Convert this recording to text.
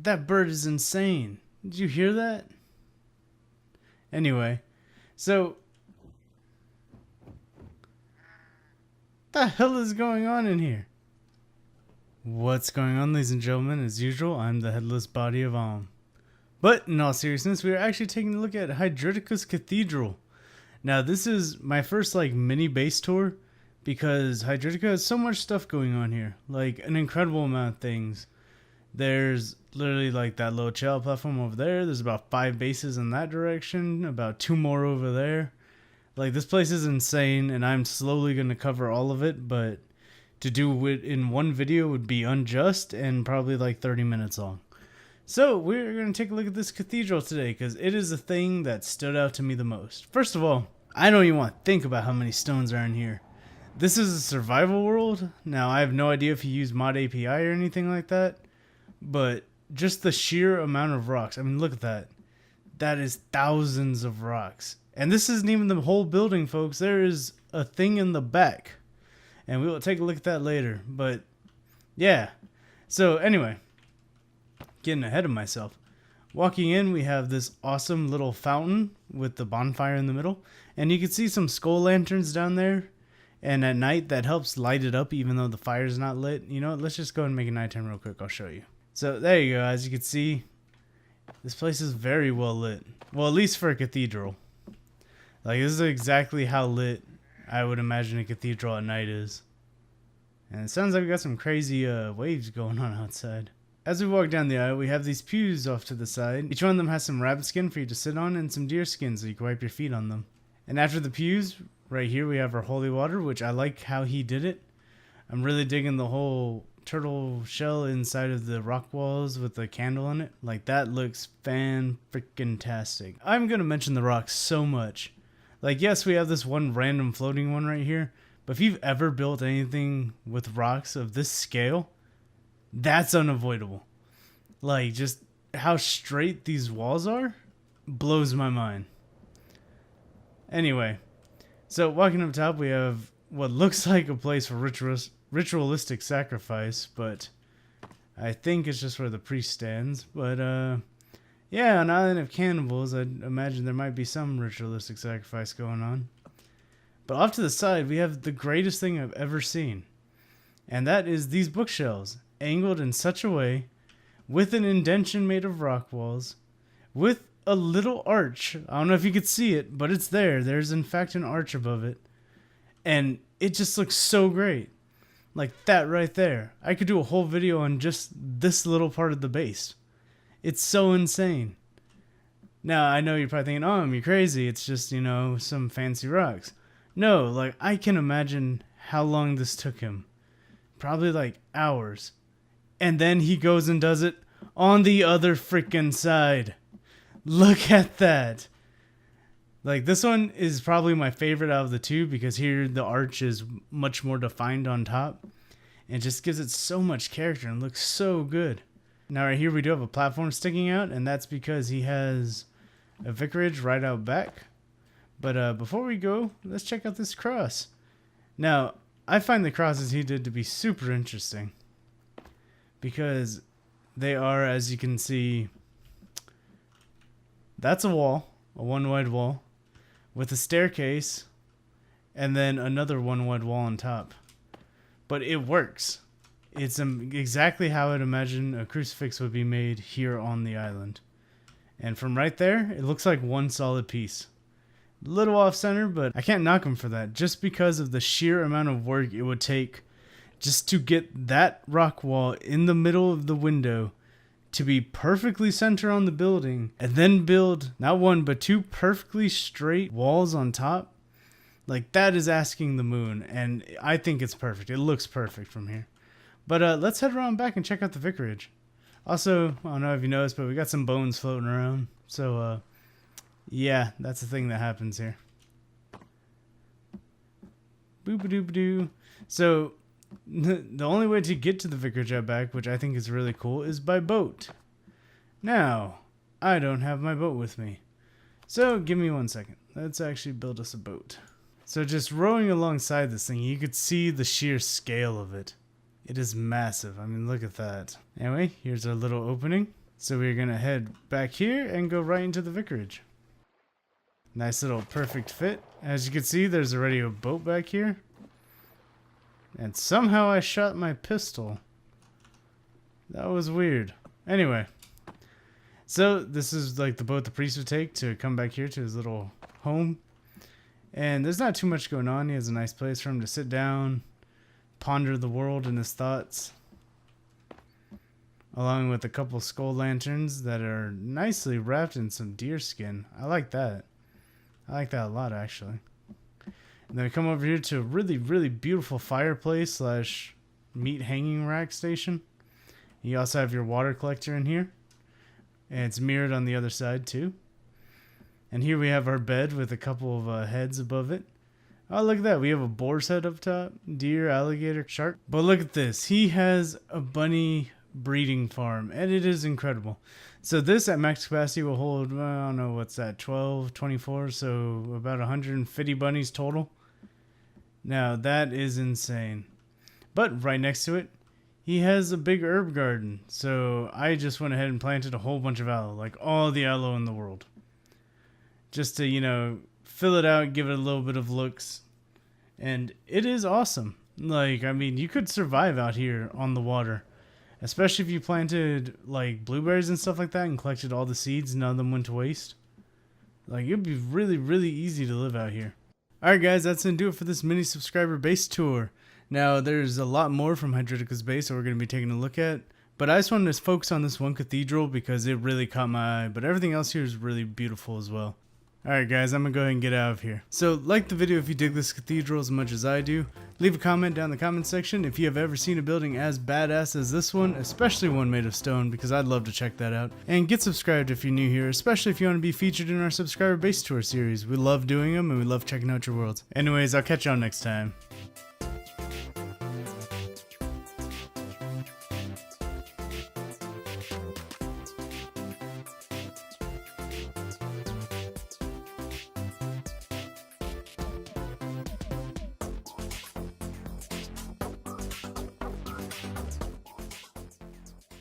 That bird is insane. Did you hear that? Anyway, so the hell is going on in here? What's going on, ladies and gentlemen? As usual, I'm the headless body of Omm. But in all seriousness, we are actually taking a look at Hydractra's Cathedral. Now, this is my first mini base tour because Hydractra has so much stuff going on here, an incredible amount of things. There's literally that little chill platform over there. There's about 5 bases in that direction, about 2 more over there. This place is insane, and I'm slowly going to cover all of it, but to do it in one video would be unjust and probably 30 minutes long. So we're going to take a look at this cathedral today because it is the thing that stood out to me the most. First of all, I don't even want to think about how many stones are in here. This is a survival world. Now, I have no idea if you use mod API or anything like that, but just the sheer amount of rocks. I mean, look at that. That is thousands of rocks. And this isn't even the whole building, folks. There is a thing in the back. And we will take a look at that later. But, yeah. So, anyway. Getting ahead of myself. Walking in, we have this awesome little fountain with the bonfire in the middle. And you can see some skull lanterns down there. And at night, that helps light it up even though the fire's not lit. You know what? Let's just go and make it nighttime real quick. I'll show you. So, there you go. As you can see, this place is very well lit. Well, at least for a cathedral. This is exactly how lit I would imagine a cathedral at night is. And it sounds like we got some crazy waves going on outside. As we walk down the aisle, we have these pews off to the side. Each one of them has some rabbit skin for you to sit on and some deer skin so you can wipe your feet on them. And after the pews, right here we have our holy water, which I like how he did it. I'm really digging the whole turtle shell inside of the rock walls with the candle in it. That looks fan-freaking-tastic. I'm going to mention the rocks so much. Yes, we have this one random floating one right here, but if you've ever built anything with rocks of this scale, that's unavoidable. Just how straight these walls are blows my mind. Anyway, so walking up top, we have what looks like a place for ritualistic sacrifice, but I think it's just where the priest stands. But, yeah, on Island of Cannibals, I'd imagine there might be some ritualistic sacrifice going on. But off to the side, we have the greatest thing I've ever seen. And that is these bookshelves, angled in such a way, with an indentation made of rock walls, with a little arch. I don't know if you could see it, but it's there. There's, in fact, an arch above it. And it just looks so great. That right there. I could do a whole video on just this little part of the base. It's so insane. Now, I know you're probably thinking, oh, you're crazy. It's just, some fancy rocks. No, I can imagine how long this took him. Probably hours. And then he goes and does it on the other freaking side. Look at that. This one is probably my favorite out of the two because here the arch is much more defined on top. And it just gives it so much character and looks so good. Now right here we do have a platform sticking out, and that's because he has a vicarage right out back. But before we go, let's check out this cross. Now, I find the crosses he did to be super interesting because they are, as you can see, that's a wall, a one-wide wall, with a staircase, and then another one-wide wall on top. But it works. It's exactly how I'd imagine a crucifix would be made here on the island. And from right there, it looks like one solid piece. A little off-center, but I can't knock him for that, just because of the sheer amount of work it would take just to get that rock wall in the middle of the window to be perfectly center on the building, and then build not one but 2 perfectly straight walls on top. That is asking the moon, and I think it's perfect. It looks perfect from here. But let's head around back and check out the vicarage. Also, I don't know if you noticed, but we got some bones floating around. So, yeah, that's the thing that happens here. Boop-a-doop-a-doo. So, the only way to get to the vicarage out back, which I think is really cool, is by boat. Now, I don't have my boat with me. So, give me 1 second. Let's actually build us a boat. So, just rowing alongside this thing, you could see the sheer scale of it. It is massive. I mean, look at that. Anyway, here's our little opening. So we're gonna head back here and go right into the vicarage. Nice little perfect fit. As you can see, there's already a boat back here. And somehow I shot my pistol. That was weird. Anyway. So this is like the boat the priest would take to come back here to his little home. And there's not too much going on. He has a nice place for him to sit down, ponder the world and his thoughts. Along with a couple skull lanterns that are nicely wrapped in some deer skin. I like that. I like that a lot, actually. And then we come over here to a really, really beautiful fireplace slash meat hanging rack station. You also have your water collector in here. And it's mirrored on the other side, too. And here we have our bed with a couple of heads above it. Oh, look at that. We have a boar's head up top. Deer, alligator, shark. But look at this. He has a bunny breeding farm, and it is incredible. So this at max capacity will hold, well, I don't know, what's that, 12, 24, so about 150 bunnies total. Now that is insane. But right next to it, he has a big herb garden. So I just went ahead and planted a whole bunch of aloe, like all the aloe in the world. Just to, you know, fill it out, give it a little bit of looks. And it is awesome. Like, I mean, you could survive out here on the water. Especially if you planted like blueberries and stuff like that and collected all the seeds, none of them went to waste. Like, it'd be really, really easy to live out here. Alright guys, that's going to do it for this mini subscriber base tour. Now, there's a lot more from Hydractra's base that we're going to be taking a look at. But I just wanted to focus on this one cathedral because it really caught my eye. But everything else here is really beautiful as well. Alright guys, I'm going to go ahead and get out of here. So like the video if you dig this cathedral as much as I do. Leave a comment down in the comment section if you have ever seen a building as badass as this one, especially one made of stone, because I'd love to check that out. And get subscribed if you're new here, especially if you want to be featured in our subscriber base tour series. We love doing them and we love checking out your worlds. Anyways, I'll catch y'all next time.